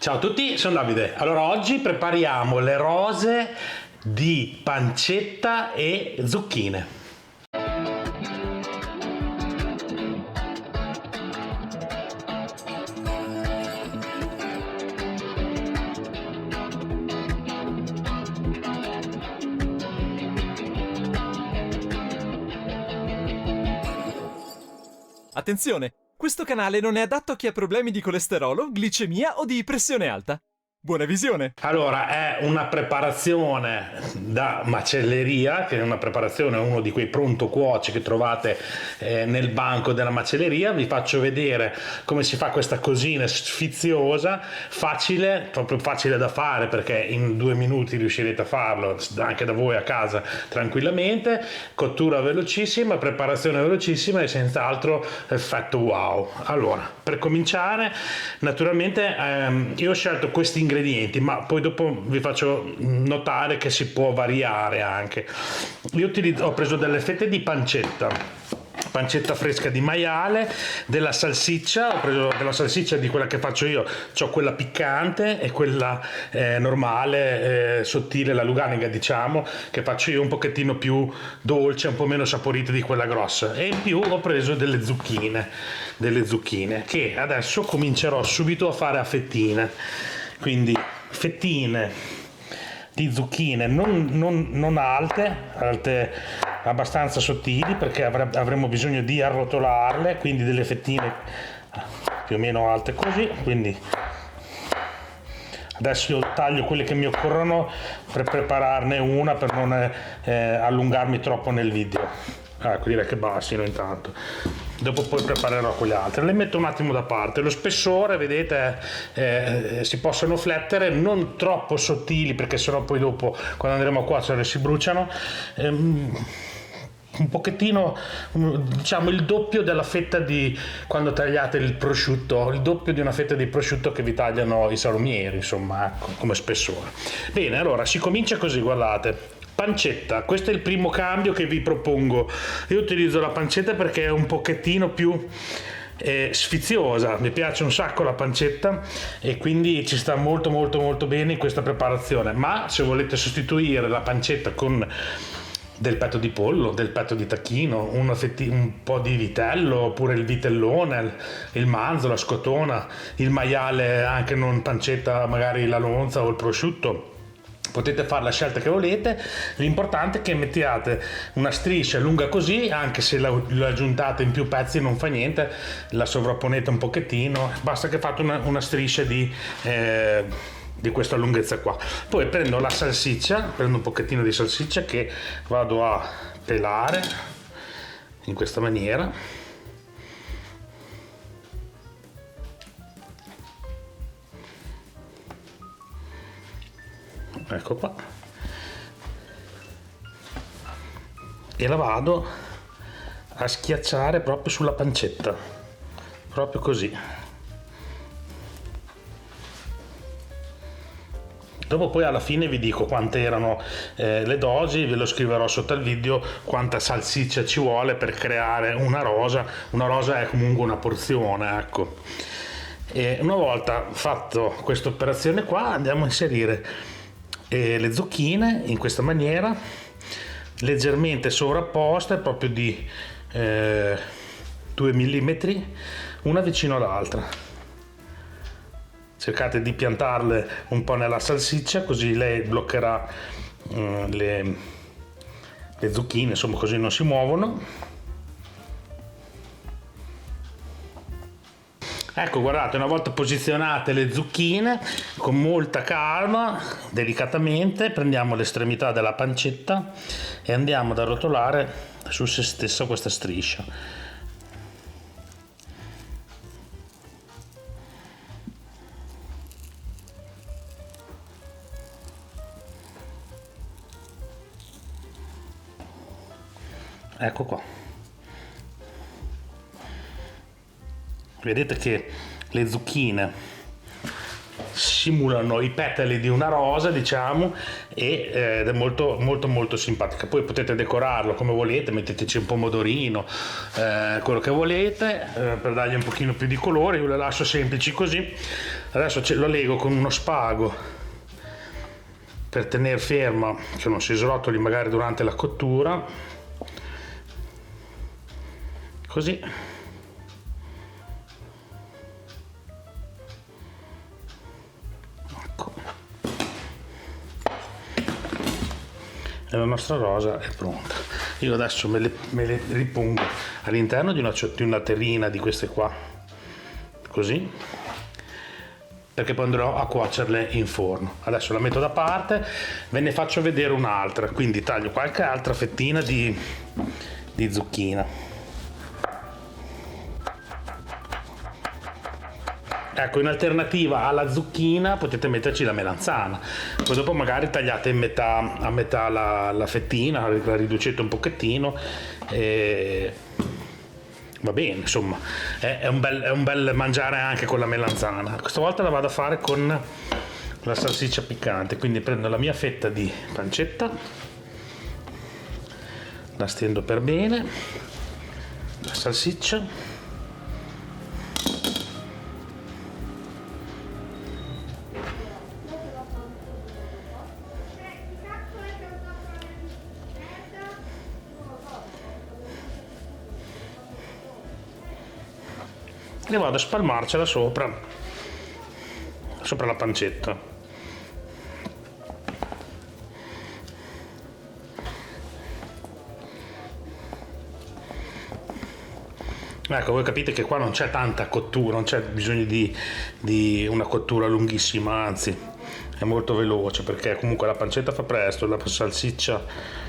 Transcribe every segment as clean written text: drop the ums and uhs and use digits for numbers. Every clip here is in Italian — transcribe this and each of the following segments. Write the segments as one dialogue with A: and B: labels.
A: Ciao a tutti, sono Davide. Allora oggi prepariamo le rose di pancetta e zucchine.
B: Attenzione! Questo canale non è adatto a chi ha problemi di colesterolo, glicemia o di pressione alta. Buona visione!
A: Allora, è una preparazione da macelleria, che è una preparazione, uno di quei pronto cuoci che trovate nel banco della macelleria. Vi faccio vedere come si fa questa cosina sfiziosa, facile, proprio facile da fare perché in 2 minuti riuscirete a farlo anche da voi a casa tranquillamente. Cottura velocissima, preparazione velocissima e senz'altro effetto wow. Allora, per cominciare, naturalmente io ho scelto questi ingredienti, ma poi dopo vi faccio notare che si può variare anche. Io ho preso delle fette di pancetta fresca di maiale, della salsiccia, ho preso della salsiccia di quella che faccio io, c'ho quella piccante e quella normale, sottile, la luganiga diciamo, che faccio io, un pochettino più dolce, un po' meno saporita di quella grossa, e in più ho preso delle zucchine che adesso comincerò subito a fare a fettine, quindi fettine di zucchine non alte, abbastanza sottili, perché avremo bisogno di arrotolarle, quindi delle fettine più o meno alte così. Quindi adesso io taglio quelle che mi occorrono per prepararne una, per non allungarmi troppo nel video. Ecco, direi che bastino intanto. Dopo poi preparerò quelle altre, le metto un attimo da parte. Lo spessore, vedete, si possono flettere, non troppo sottili perché sennò poi dopo quando andremo a cuocere si bruciano. Un pochettino, diciamo il doppio della fetta di quando tagliate il prosciutto, il doppio di una fetta di prosciutto che vi tagliano i salumieri, insomma, ecco, come spessore. Bene, allora si comincia così, guardate. Pancetta, questo è il primo cambio che vi propongo. Io utilizzo la pancetta perché è un pochettino più sfiziosa, mi piace un sacco la pancetta e quindi ci sta molto bene in questa preparazione. Ma se volete sostituire la pancetta con del petto di pollo, del petto di tacchino, un po' di vitello, oppure il vitellone, il manzo, la scotona, il maiale, anche non pancetta, magari la lonza o il prosciutto, potete fare la scelta che volete. L'importante è che mettiate una striscia lunga così, anche se la aggiuntate in più pezzi non fa niente, la sovrapponete un pochettino, basta che fate una striscia di questa lunghezza qua. Poi prendo la salsiccia, prendo un pochettino di salsiccia che vado a pelare in questa maniera. Ecco qua, e la vado a schiacciare proprio sulla pancetta, proprio così. Dopo poi alla fine vi dico quante erano le dosi, ve lo scriverò sotto al video quanta salsiccia ci vuole per creare una rosa. Una rosa è comunque una porzione, ecco. E una volta fatto questa operazione qua andiamo a inserire le zucchine in questa maniera, leggermente sovrapposte, proprio di 2 mm, una vicino all'altra. Cercate di piantarle un po' nella salsiccia, così lei bloccherà le zucchine, insomma, così non si muovono. Ecco, guardate, una volta posizionate le zucchine, con molta calma, delicatamente, prendiamo l'estremità della pancetta e andiamo ad arrotolare su se stessa questa striscia. Ecco qua. Vedete che le zucchine simulano i petali di una rosa, diciamo, ed è molto molto molto simpatica. Poi potete decorarlo come volete, metteteci un pomodorino, quello che volete, per dargli un pochino più di colore. Io le lascio semplici così. Adesso lo lego con uno spago per tenere ferma, che non si srotoli magari durante la cottura, così. Ecco, e la nostra rosa è pronta. Io adesso me le ripongo all'interno di una terrina di queste qua, così, perché poi andrò a cuocerle in forno. Adesso la metto da parte, ve ne faccio vedere un'altra, quindi taglio qualche altra fettina di zucchina. Ecco, in alternativa alla zucchina potete metterci la melanzana, poi dopo magari tagliate a metà la fettina, la riducete un pochettino e va bene, insomma, è un bel mangiare anche con la melanzana. Questa volta la vado a fare con la salsiccia piccante, quindi prendo la mia fetta di pancetta, la stendo per bene, la salsiccia, e vado a spalmarcela sopra la pancetta. Ecco, voi capite che qua non c'è tanta cottura, non c'è bisogno di una cottura lunghissima, anzi è molto veloce, perché comunque la pancetta fa presto, la salsiccia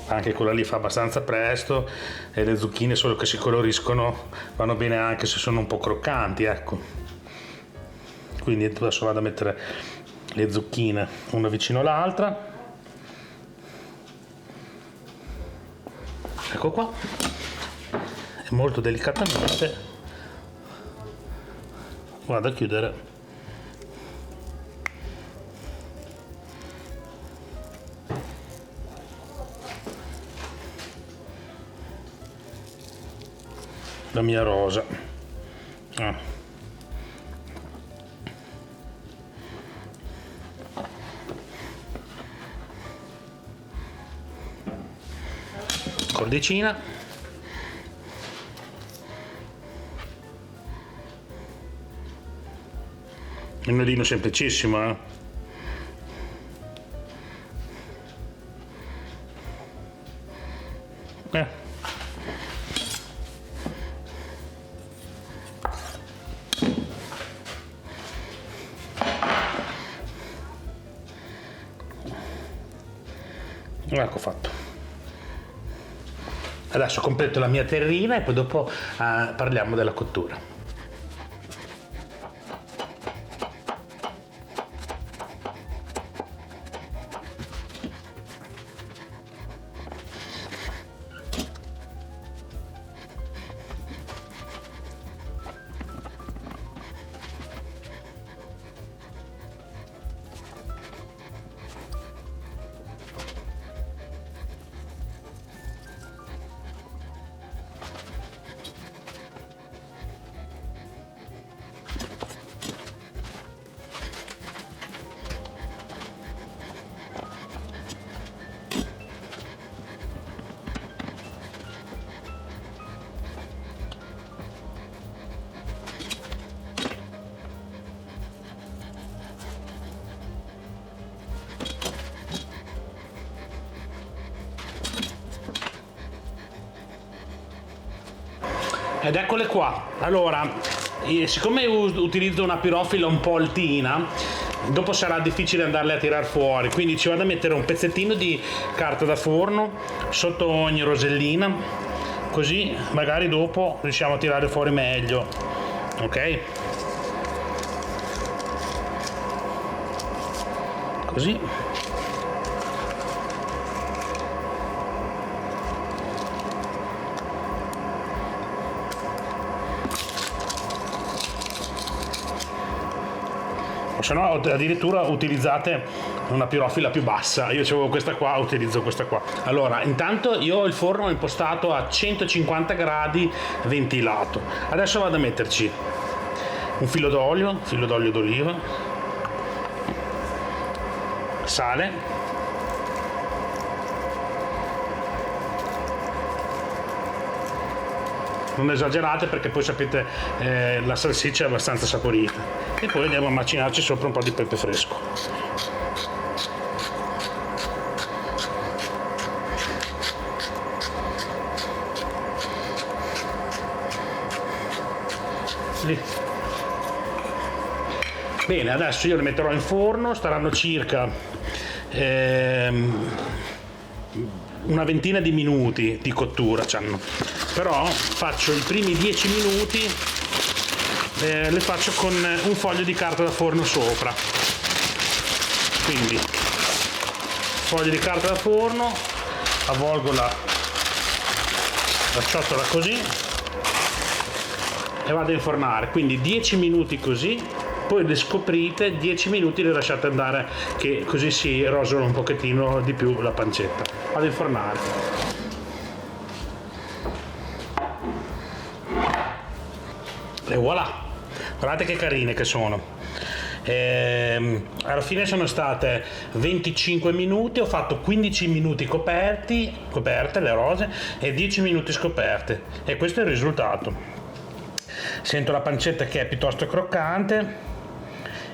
A: anche quella lì fa abbastanza presto, e le zucchine solo che si coloriscono vanno bene anche se sono un po' croccanti, ecco. Quindi adesso vado a mettere le zucchine una vicino all'altra, ecco qua, e molto delicatamente vado a chiudere la mia rosa. Cordicina, il nodino semplicissimo, ecco fatto. Adesso completo la mia terrina e poi dopo parliamo della cottura. Ed eccole qua. Allora, siccome utilizzo una pirofila un po' altina, dopo sarà difficile andarle a tirar fuori, quindi ci vado a mettere un pezzettino di carta da forno sotto ogni rosellina, così magari dopo riusciamo a tirare fuori meglio, ok? Così. o se no addirittura utilizzate una pirofila più bassa. Io avevo questa qua, utilizzo questa qua. Allora, intanto io ho il forno impostato a 150 gradi ventilato. Adesso vado a metterci un filo d'olio d'oliva, sale, non esagerate perché poi sapete la salsiccia è abbastanza saporita, e poi andiamo a macinarci sopra un po' di pepe fresco. Lì. Bene, adesso io le metterò in forno, staranno circa una ventina di minuti di cottura c'hanno. Però faccio i primi 10 minuti, le faccio con un foglio di carta da forno sopra. Quindi foglio di carta da forno, avvolgo la ciotola così e vado a infornare, quindi 10 minuti così, poi le scoprite, 10 minuti le lasciate andare che così si rosola un pochettino di più la pancetta. Vado a infornare. E voilà, guardate che carine che sono. Alla fine sono state 25 minuti, ho fatto 15 minuti coperte le rose, e 10 minuti scoperte, e questo è il risultato. Sento la pancetta che è piuttosto croccante,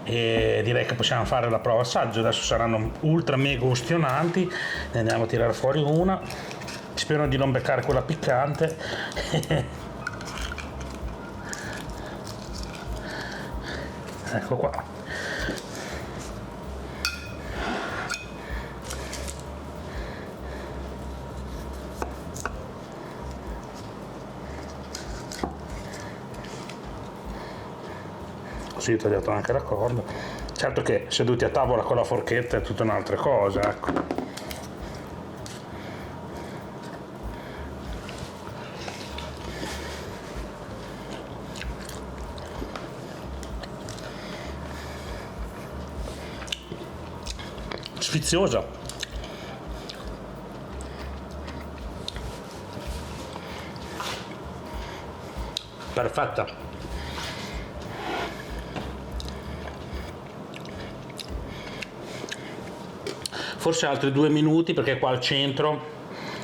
A: e direi che possiamo fare la prova assaggio. Adesso saranno ultra mega ustionanti, ne andiamo a tirare fuori una, spero di non beccare quella piccante. Ecco qua. Così ho tagliato anche la corda. Certo che seduti a tavola con la forchetta è tutta un'altra cosa, ecco. Sfiziosa, perfetta. Forse altri 2 minuti perché qua al centro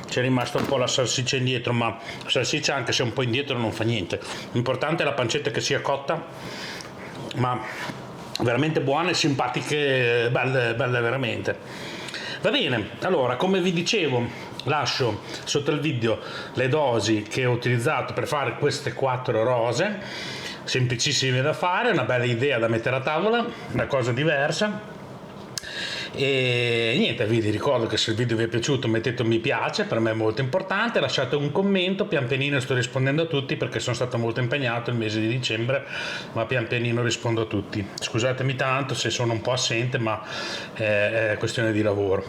A: c'è rimasta un po' la salsiccia indietro, ma la salsiccia anche se è un po' indietro non fa niente. L'importante è la pancetta che sia cotta, ma veramente buone, simpatiche, belle veramente. Va bene, allora come vi dicevo lascio sotto il video le dosi che ho utilizzato per fare queste 4 rose, semplicissime da fare, una bella idea da mettere a tavola, una cosa diversa. E niente, vi ricordo che se il video vi è piaciuto mettete un mi piace, per me è molto importante, lasciate un commento, pian pianino sto rispondendo a tutti perché sono stato molto impegnato il mese di dicembre, ma pian pianino rispondo a tutti. Scusatemi tanto se sono un po' assente, ma è questione di lavoro.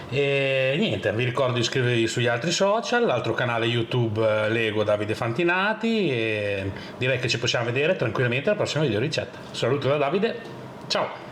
A: E niente, vi ricordo di iscrivervi sugli altri social, l'altro canale YouTube Lego Davide Fantinati, e direi che ci possiamo vedere tranquillamente alla prossima video ricetta. Saluto da Davide, ciao!